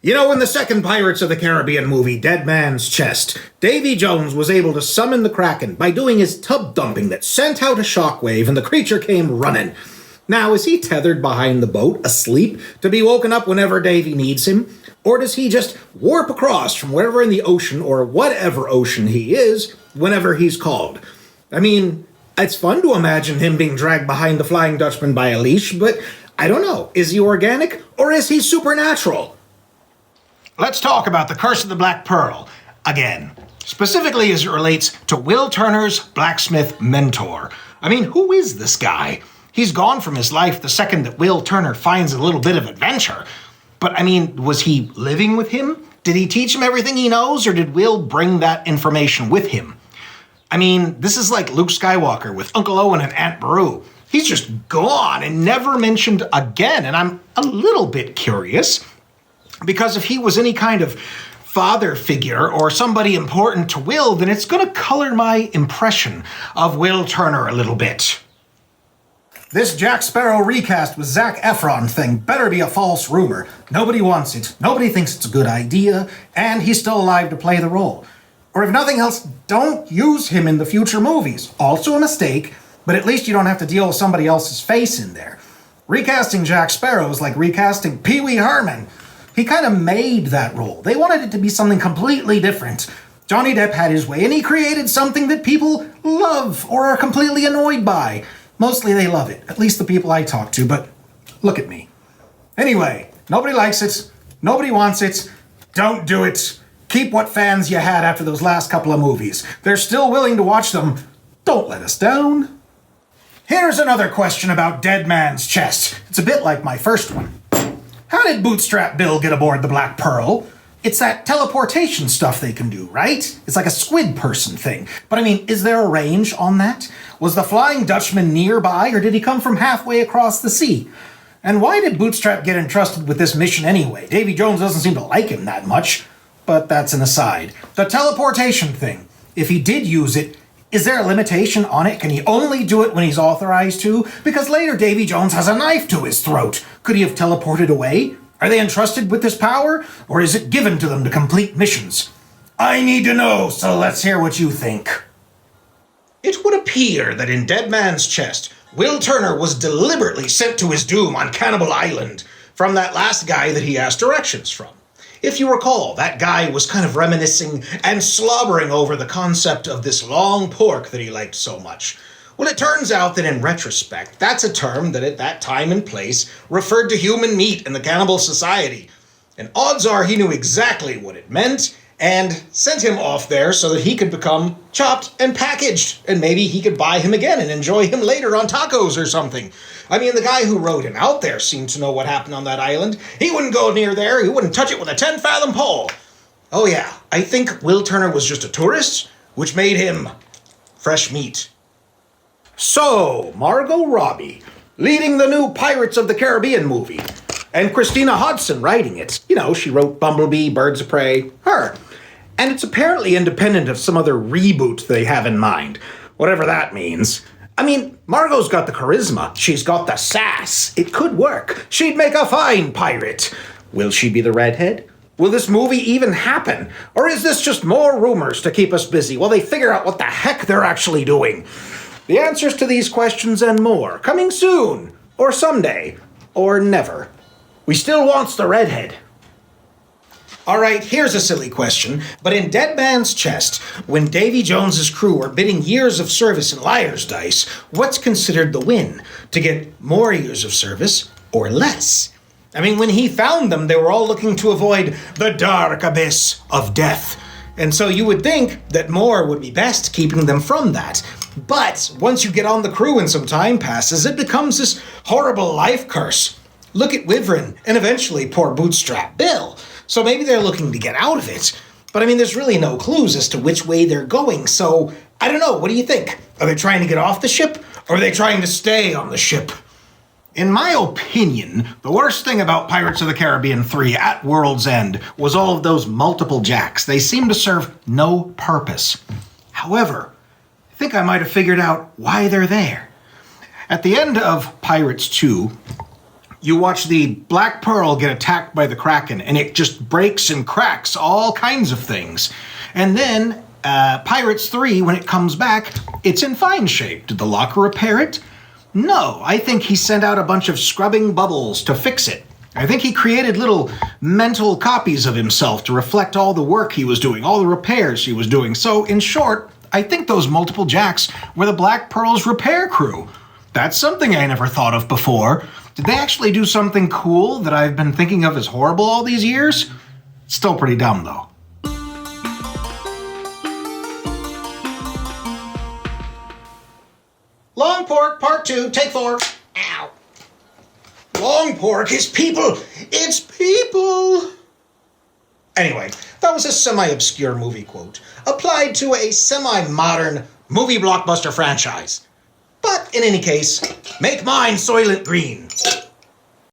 You know, in the second Pirates of the Caribbean movie, Dead Man's Chest, Davy Jones was able to summon the Kraken by doing his tub dumping that sent out a shockwave and the creature came running. Now, is he tethered behind the boat, asleep, to be woken up whenever Davy needs him? Or does he just warp across from wherever in the ocean, or whatever ocean he is, whenever he's called? I mean, it's fun to imagine him being dragged behind the Flying Dutchman by a leash, but I don't know. Is he organic, or is he supernatural? Let's talk about the Curse of the Black Pearl again, specifically as it relates to Will Turner's blacksmith mentor. I mean, who is this guy? He's gone from his life the second that Will Turner finds a little bit of adventure. But I mean, was he living with him? Did he teach him everything he knows, or did Will bring that information with him? I mean, this is like Luke Skywalker with Uncle Owen and Aunt Beru. He's just gone and never mentioned again, and I'm a little bit curious. Because if he was any kind of father figure or somebody important to Will, then it's going to color my impression of Will Turner a little bit. This Jack Sparrow recast with Zac Efron thing better be a false rumor. Nobody wants it, nobody thinks it's a good idea, and he's still alive to play the role. Or if nothing else, don't use him in the future movies. Also a mistake, but at least you don't have to deal with somebody else's face in there. Recasting Jack Sparrow is like recasting Pee Wee Herman. He kind of made that role. They wanted it to be something completely different. Johnny Depp had his way, and he created something that people love or are completely annoyed by. Mostly they love it, at least the people I talk to, but look at me. Anyway, nobody likes it, nobody wants it, don't do it. Keep what fans you had after those last couple of movies. They're still willing to watch them. Don't let us down. Here's another question about Dead Man's Chest. It's a bit like my first one. How did Bootstrap Bill get aboard the Black Pearl? It's that teleportation stuff they can do, right? It's like a squid person thing. But I mean, is there a range on that? Was the Flying Dutchman nearby, or did he come from halfway across the sea? And why did Bootstrap get entrusted with this mission anyway? Davy Jones doesn't seem to like him that much. But that's an aside. The teleportation thing. If he did use it, is there a limitation on it? Can he only do it when he's authorized to? Because later Davy Jones has a knife to his throat. Could he have teleported away? Are they entrusted with this power? Or is it given to them to complete missions? I need to know, so let's hear what you think. It would appear that in Dead Man's Chest, Will Turner was deliberately sent to his doom on Cannibal Island from that last guy that he asked directions from. If you recall, that guy was kind of reminiscing and slobbering over the concept of this long pork that he liked so much. Well, it turns out that in retrospect, that's a term that at that time and place referred to human meat in the cannibal society. And odds are he knew exactly what it meant and sent him off there so that he could become chopped and packaged. And maybe he could buy him again and enjoy him later on tacos or something. I mean, the guy who wrote him out there seemed to know what happened on that island. He wouldn't go near there. He wouldn't touch it with a 10-fathom pole. Oh yeah, I think Will Turner was just a tourist, which made him fresh meat. So, Margot Robbie, leading the new Pirates of the Caribbean movie. And Christina Hodson writing it. You know, she wrote Bumblebee, Birds of Prey, her. And it's apparently independent of some other reboot they have in mind. Whatever that means. I mean, Margot's got the charisma. She's got the sass. It could work. She'd make a fine pirate. Will she be the redhead? Will this movie even happen? Or is this just more rumors to keep us busy while they figure out what the heck they're actually doing? The answers to these questions and more, coming soon, or someday, or never. We still wants the redhead. All right, here's a silly question, but in Dead Man's Chest, when Davy Jones's crew are bidding years of service in Liar's Dice, what's considered the win? To get more years of service or less? I mean, when he found them, they were all looking to avoid the dark abyss of death. And so you would think that more would be best, keeping them from that. But once you get on the crew and some time passes, it becomes this horrible life curse. Look at Wyvern, and eventually poor Bootstrap Bill. So maybe they're looking to get out of it. But I mean, there's really no clues as to which way they're going. So, I don't know, what do you think? Are they trying to get off the ship? Or are they trying to stay on the ship? In my opinion, the worst thing about Pirates of the Caribbean 3 at World's End was all of those multiple jacks. They seem to serve no purpose. However, I think I might have figured out why they're there. At the end of Pirates 2, You watch the Black Pearl get attacked by the Kraken, and it just breaks and cracks all kinds of things. And then Pirates 3, when it comes back, it's in fine shape. Did the locker repair it? No, I think he sent out a bunch of scrubbing bubbles to fix it. I think he created little mental copies of himself to reflect all the work he was doing, all the repairs he was doing. So, in short, I think those multiple jacks were the Black Pearl's repair crew. That's something I never thought of before. Did they actually do something cool that I've been thinking of as horrible all these years? Still pretty dumb, though. Long Pork, Part 2, Take 4. Ow. Long Pork is people. It's people. Anyway, that was a semi-obscure movie quote, applied to a semi-modern movie blockbuster franchise. But in any case, make mine Soylent Green.